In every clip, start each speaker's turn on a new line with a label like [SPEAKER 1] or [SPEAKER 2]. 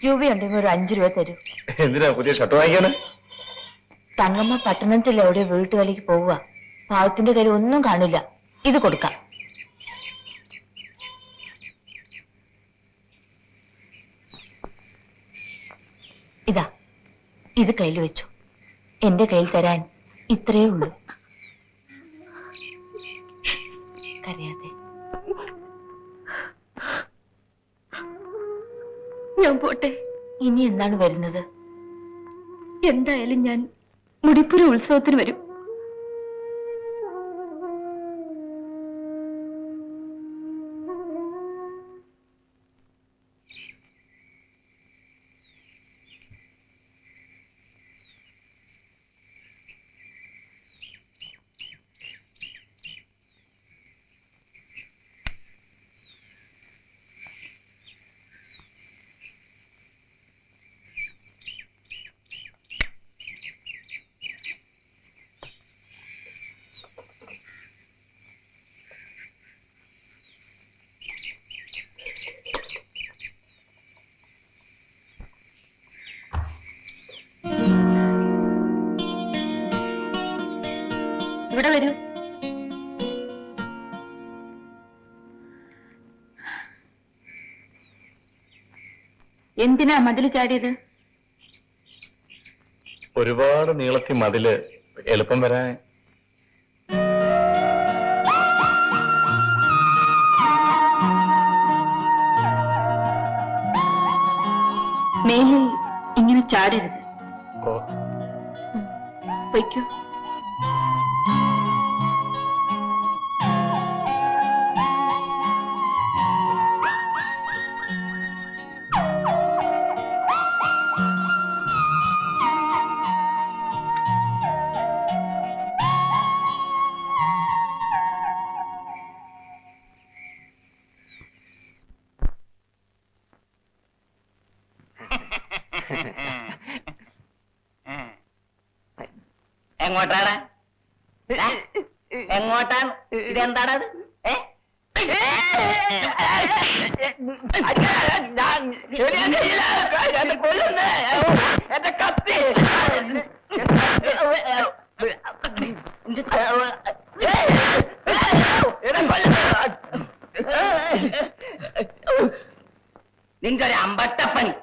[SPEAKER 1] രൂപയുണ്ടെങ്കിൽ ഒരു 5 രൂപ തരൂ.
[SPEAKER 2] എന്തിനാ പുതിയ ഷർട്ട് വാങ്ങിക്കാന്?
[SPEAKER 1] തങ്കമ്മ പട്ടണത്തിൽ എവിടെ വീട്ടുവേലയ്ക്ക് പോവുക. പാവത്തിന്റെ കയ്യിൽ ഒന്നും കാണില്ല. ഇത് കൊടുക്കാം. ഇതാ, ഇത് കയ്യിൽ വെച്ചു. എന്റെ കയ്യിൽ തരാൻ ഇത്രയേ ഉള്ളൂ. കരയാതെ.
[SPEAKER 3] ഞാൻ പോട്ടെ.
[SPEAKER 1] ഇനി എന്താണ് വരുന്നത്?
[SPEAKER 3] എന്തായാലും ഞാൻ മുടിപ്പുര ഉത്സവത്തിന് വരും. ഇവിടെ വരൂ. എന്തിനാ മതില് ചാടിയത്?
[SPEAKER 2] ഒരുപാട് നീളത്തി മതില് എളുപ്പം വരാൻ.
[SPEAKER 3] മേലിൽ ഇങ്ങനെ ചാടരുത്. വയ്ക്കൂ.
[SPEAKER 4] എങ്ങോട്ടാണ്? എങ്ങോട്ടാണ്? ഇതെന്താണത്? എന്റെ കത്തി! നിന്റെ ഒരു അമ്പട്ടപ്പണി.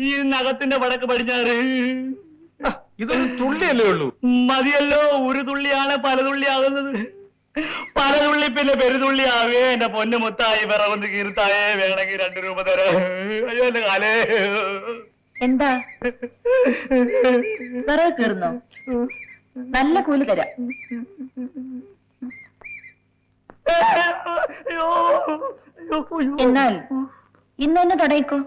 [SPEAKER 5] ഈ നഖത്തിന്റെ വടക്ക് പടിഞ്ഞാറ്.
[SPEAKER 2] ഇതൊരു തുള്ളിയല്ലേ ഉള്ളൂ.
[SPEAKER 5] മതിയല്ലോ, ഒരു തുള്ളിയാണ് പല തുള്ളിയാകുന്നത്. പല തുള്ളി പിന്നെ പെരുതുള്ളിയാവേ. എന്റെ പൊന്നു മുത്തായി വിറകൊന്ന് കീർത്തായേ. വേണമെങ്കിൽ 2 രൂപ തരാം. അയ്യോ എന്റെ കാലേ.
[SPEAKER 3] എന്താ വിറക് കീറുന്നോ? നല്ല കൂലി തരാം. എന്നാൽ ഇന്ന് തന്നെ തുടങ്ങിക്കോ.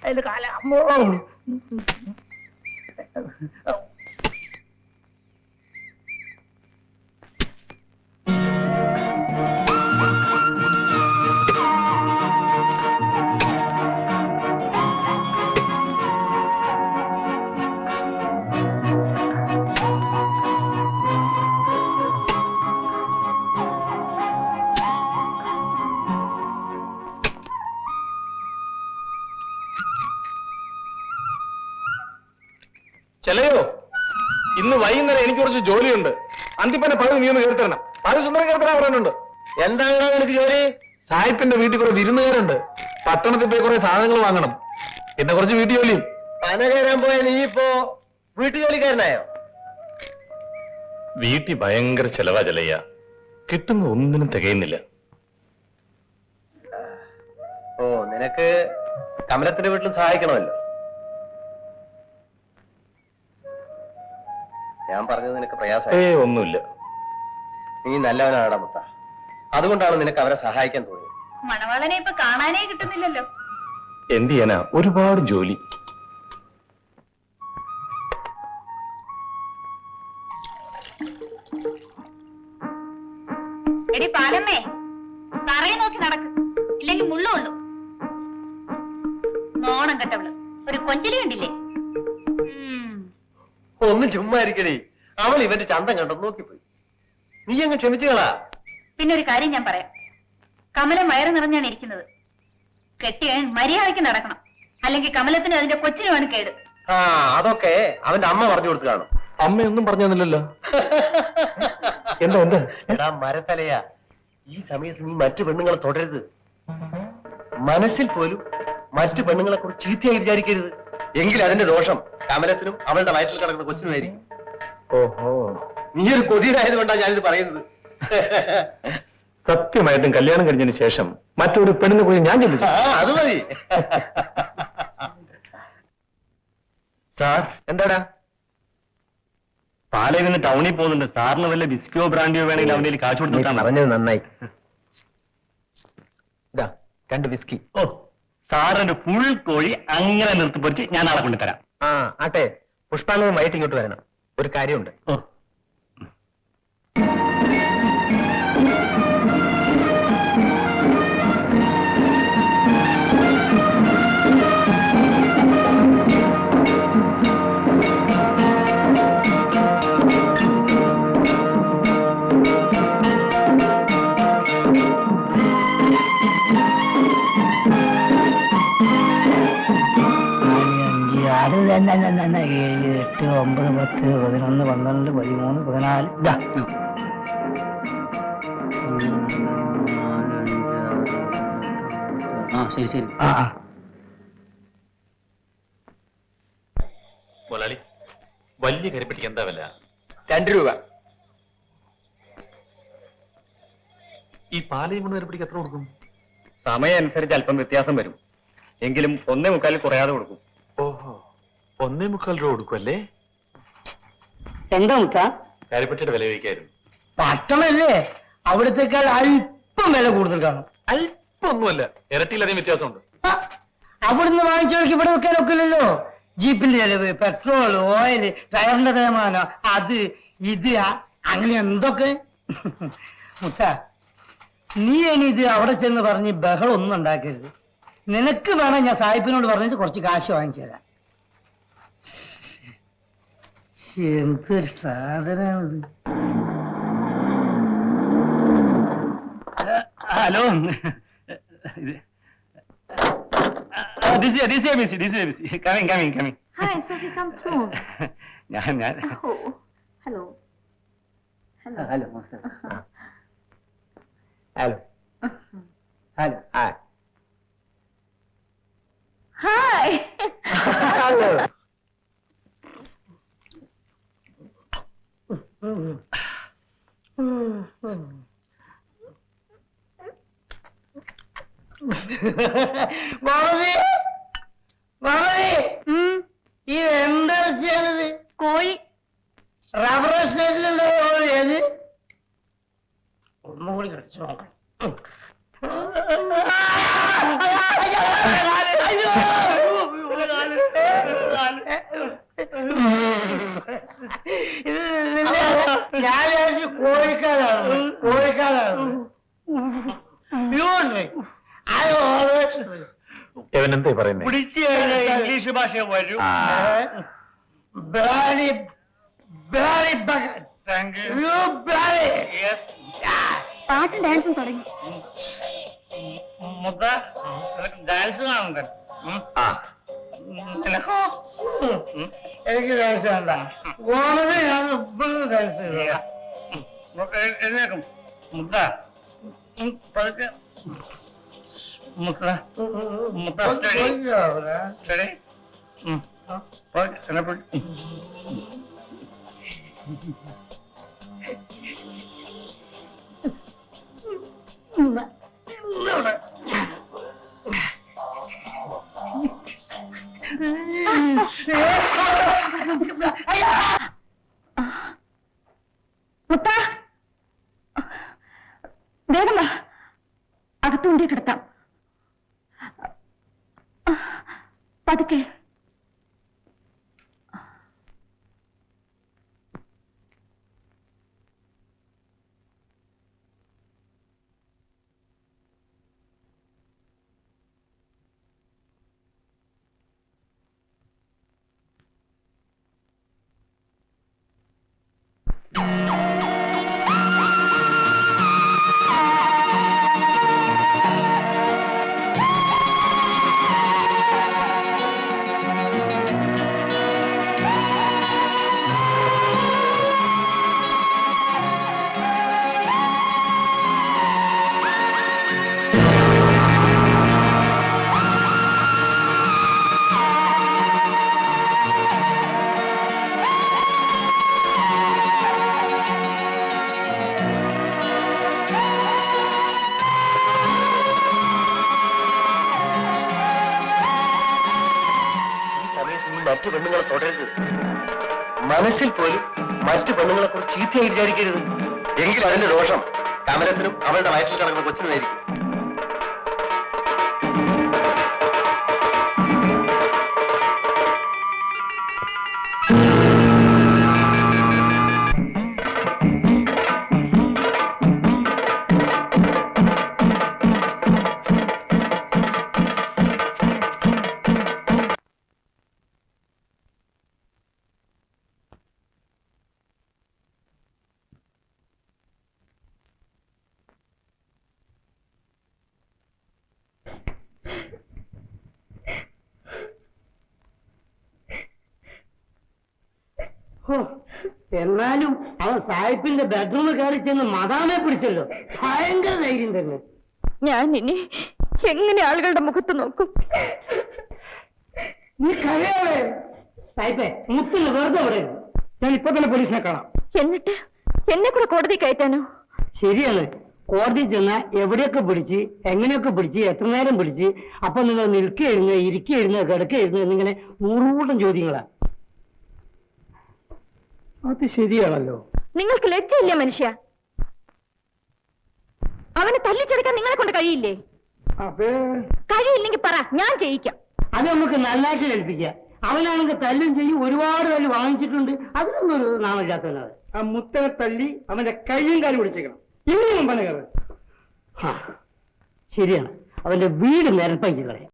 [SPEAKER 5] അതിന്റെ കാലമ്മോ.
[SPEAKER 2] ചെലയോ ഇന്ന് വൈകുന്നേരം എനിക്ക് കുറച്ച് ജോലിയുണ്ട്. അന്തിപ്പന്നെ പകുതി നീ ഒന്ന് കയറി തരണം. പകുതി സുന്ദരം കയറി തരാൻ പറയുന്നുണ്ട്.
[SPEAKER 5] എന്താണ് നിനക്ക് ജോലി?
[SPEAKER 2] സായിപ്പിന്റെ വീട്ടിൽ കുറെ വിരുന്നുകാരുണ്ട്. പട്ടണത്തിൽ പോയി കുറെ സാധനങ്ങൾ വാങ്ങണം. പിന്നെ കുറച്ച് വീട്ടു ജോലിയും.
[SPEAKER 5] പന കയറാൻ പോയാൽ നീ ഇപ്പോ വീട്ടുജോലിക്കാരനായോ?
[SPEAKER 2] വീട്ടിൽ ഭയങ്കര ചെലവാ ചെലയ്യ. കിട്ടുന്ന ഒന്നിനും തികയുന്നില്ല.
[SPEAKER 5] ഓ, നിനക്ക് കമലത്തിന്റെ വീട്ടിൽ സഹായിക്കണമല്ലോ. ഞാൻ പറഞ്ഞത് നിനക്ക് പ്രയാസമായി.
[SPEAKER 2] ഒന്നുമില്ല.
[SPEAKER 5] നീ നല്ലവനാടാ മുത്ത. അതുകൊണ്ടാണ് നിനക്ക് അവരെ സഹായിക്കാൻ തോന്നിയത്.
[SPEAKER 3] മണവാളനെ ഇപ്പൊ കാണാനേ കിട്ടുന്നില്ലല്ലോ.
[SPEAKER 2] എന്ത് ചെയ്യാനാ, ഒരുപാട് ജോലി.
[SPEAKER 3] എടി പാലമ്മേ, തറയെ നോക്കി നടക്ക്, ഇല്ലെങ്കിൽ മുള്ളുള്ളൂ. നോണം കെട്ടവള്, ഒരു കൊഞ്ചലി കണ്ടില്ലേ?
[SPEAKER 5] ഒന്ന് ചുമ്മാ ഇരിക്കണേ. അവൾ ഇവന്റെ ചന്തം കണ്ടോ നോക്കിപ്പോയി. നീ അങ്ങ് ക്ഷമിച്ചുകളാ.
[SPEAKER 3] പിന്നെ ഒരു കാര്യം ഞാൻ പറയാം. കമലം വയറ് നിറഞ്ഞാണ് ഇരിക്കുന്നത്. കെട്ടിയൻ മര്യാദയ്ക്ക് നടക്കണം, അല്ലെങ്കിൽ കമലത്തിന് അതിന്റെ കൊച്ചിനുമാണ് കേട്.
[SPEAKER 5] ആ, അതൊക്കെ അവന്റെ അമ്മ പറഞ്ഞു കൊടുത്തു കാണും.
[SPEAKER 2] അമ്മയൊന്നും പറഞ്ഞു തന്നില്ലല്ലോ. എന്താ എന്താ?
[SPEAKER 5] എടാ മരത്തലയാ, ഈ സമയത്ത് നീ മറ്റു പെണ്ണുങ്ങളെ തുടരുത്. മനസ്സിൽ പോലും മറ്റു പെണ്ണുങ്ങളെ കുറിച്ച് ചീത്തയായി വിചാരിക്കരുത്. എങ്കിൽ അതിന്റെ ദോഷം കമലത്തിനും അവളുടെ വയറ്റിൽ കിടക്കുന്ന കൊച്ചിനുമായിരിക്കും.
[SPEAKER 2] ഓഹോ,
[SPEAKER 5] നീ ഒരു കൊതിയനായതുകൊണ്ടാണ് ഞാനിത് പറയുന്നത്.
[SPEAKER 2] സത്യമായിട്ടും കല്യാണം കഴിഞ്ഞതിന് ശേഷം മറ്റൊരു പെണ്ണിനെ കുറിച്ച് ഞാൻ ചിന്തിച്ചു.
[SPEAKER 5] അത് മതി. സാർ, എന്താടാ?
[SPEAKER 6] പാലയിൽ ടൗണിൽ പോകുന്നുണ്ട്. സാറിന് വല്ല ബിസ്കിയോ ബ്രാൻഡിയോ വേണമെങ്കിൽ അവന്റെ കാശ് കൊടുത്തിട്ടാണ്.
[SPEAKER 5] പറഞ്ഞത് നന്നായി. ഇതാ 2 വിസ്കി.
[SPEAKER 6] ഓ, സാറിന്റെ ഫുൾ കോഴി അങ്ങനെ നിർത്തിപ്പൊരിച്ച് ഞാൻ നാളെ കൊണ്ടുതരാം.
[SPEAKER 5] ആ ആട്ടെ, പുഷ്പാലയം വൈകിട്ട് ഇങ്ങോട്ട് വരണം. ഒരു കാര്യമുണ്ട്.
[SPEAKER 6] ഓ,
[SPEAKER 7] ആറ് 7 8 9 10 11 12 13 14 ഇതാ. ശരി ശരി.
[SPEAKER 2] മുതലാളി, വലിയ കരിപ്പെട്ടിക്ക് എന്താ വില?
[SPEAKER 5] 2 രൂപ.
[SPEAKER 2] ഈ പാലയും കൊണ്ട് കരിപ്പെട്ടിക്ക് എത്ര കൊടുക്കും?
[SPEAKER 6] സമയം അനുസരിച്ച് അല്പം വ്യത്യാസം വരും. എങ്കിലും 1.25 കുറയാതെ കൊടുക്കും.
[SPEAKER 2] ഓഹോ, 1.25 രൂപ കൊടുക്കുമല്ലേ?
[SPEAKER 7] എന്താ മുത്ത?
[SPEAKER 2] കരിപ്പെട്ടിയുടെ വില ചോദിക്കായിരുന്നു.
[SPEAKER 7] പട്ടണല്ലേ, അവിടത്തേക്കാൾ അല്പം വില കൂടുതൽ കാണും.
[SPEAKER 2] അല്പൊന്നുമല്ല, ഇരട്ടിയിലധികം വ്യത്യാസമുണ്ട്.
[SPEAKER 7] അവിടുന്ന് വാങ്ങിച്ചവർക്ക് ഇവിടെ വെക്കാനൊക്കില്ലല്ലോ. ജീപ്പിന്റെ ചെലവ്, പെട്രോൾ, ഓയില്, ടയറിന്റെ തേമാനം, അത് ഇത് അങ്ങനെ എന്തൊക്കെ. മുത്ത, നീ ഇനി ഇത് അവിടെ ചെന്ന് പറഞ്ഞ് ബഹളം ഒന്നും ഉണ്ടാക്കരുത്. നിനക്ക് വേണം ഞാൻ സാഹിബിനോട് പറഞ്ഞിട്ട് കുറച്ച് കാശ് വാങ്ങിച്ചു തരാം. എന്തൊരു സാധനാണിത്.
[SPEAKER 6] Hello, coming.
[SPEAKER 3] Hi, Sophie, come soon.
[SPEAKER 6] ഞാൻ
[SPEAKER 3] Oh, hello.
[SPEAKER 7] Hello hello hello.
[SPEAKER 3] Hi.
[SPEAKER 7] Hello. ഈ എന്തിറച്ചിയാണിത്?
[SPEAKER 3] കോഴി.
[SPEAKER 7] റബ്ബർ സ്റ്റേറ്റിലുണ്ടോ ഏത്? ഒന്നും കൂടി കടിച്ചു നോക്കണം. ഞാൻ കോഴിക്കാരാണ്.
[SPEAKER 2] എവനെന്താ പറയുന്നേ?
[SPEAKER 5] പിടിച്ചു കഴിഞ്ഞാൽ ഇംഗ്ലീഷ് ഭാഷ വരും.
[SPEAKER 3] പാട്ടും ഡാൻസും തുടങ്ങി.
[SPEAKER 5] മുത്ത, ഡാൻസ് കാണണ്ടേ?
[SPEAKER 2] ആ,
[SPEAKER 7] എനിക്ക് ഡാൻസ് വേണ്ട. കോടതി ഞാൻ ഇപ്പോഴും കഴിച്ചില്ല. എഴുന്നേക്കും മുത്ത പതുക്കെ മുത്ത മുത്ത ശരി എന്നെ പിടി.
[SPEAKER 3] മുത്ത വേഗം വാ, അകത്തുകൊണ്ടേ കിടത്താം. പതുക്കെ.
[SPEAKER 5] മറ്റു പെണ്ണുങ്ങളെ തുടരുത്. മനസ്സിൽ പോലും മറ്റു പെണ്ണുങ്ങളെ കുറിച്ച് ചീത്തയായി വിചാരിക്കരുത്. എങ്കിൽ അതിന്റെ ദോഷം കമലത്തിനും അവളുടെ വയറ്റിൽ കിടക്കുന്ന കൊച്ചിനുമായിരിക്കും.
[SPEAKER 7] എന്നാലും അവൻ സാഹിബിന്റെ ബെഡ്റൂമിൽ കയറി ചെന്ന് മദാമെ പിടിച്ചല്ലോ. ഭയങ്കര ധൈര്യം തന്നെ.
[SPEAKER 3] ഞാൻ ഇനി എങ്ങനെ ആളുകളുടെ മുഖത്ത് നോക്കും?
[SPEAKER 7] നീ കഴിയാവേ സാഹിബേ, മുത്തിന് വെറുതെ പറയരുത്. ഞാൻ ഇപ്പൊ തന്നെ പോലീസിനെ കാണാം.
[SPEAKER 3] എന്നിട്ട് എന്നെ കൂടെ കോടതി കയറ്റാനോ?
[SPEAKER 7] ശരിയാണ്, കോടതി ചെന്ന എവിടെയൊക്കെ പിടിച്ച്, എങ്ങനെയൊക്കെ പിടിച്ച്, എത്ര നേരം പിടിച്ച്, അപ്പൊ നിങ്ങൾ നിൽക്കുകയായിരുന്നു, ഇരിക്കുകയായിരുന്നു, കിടക്കുകയായിരുന്നു എന്നിങ്ങനെ 100 കൂട്ടം ചോദ്യങ്ങളാ. അത് ശരിയാണല്ലോ.
[SPEAKER 3] നിങ്ങൾക്ക് ലജ്ജയില്ല മനുഷ്യ? അവനെ തല്ലിച്ചെടുക്കാൻ നിങ്ങളെ കൊണ്ട് കഴിയില്ലേ?
[SPEAKER 7] അതെ,
[SPEAKER 3] കഴിയില്ലെങ്കിൽ പറ, ഞാൻ ചെയ്യിക്കാം.
[SPEAKER 7] അത് നമുക്ക് നന്നായിട്ട് കേൾപ്പിക്കാം. അവനാണെങ്കിൽ തല്ലും ചെയ്യും, ഒരുപാട് തല്ല് വാങ്ങിച്ചിട്ടുണ്ട്. അതിനൊന്നും ഒരു നാമില്ലാത്തവനാണ്. ആ മുത്തനെ തല്ലി അവന്റെ കയ്യും കാലും പിടിച്ചേക്കണം. ഇനിയും മുമ്പനെ കയറി. ശരിയാണ്, അവന്റെ വീട് നിരപ്പാക്കി കളയാം.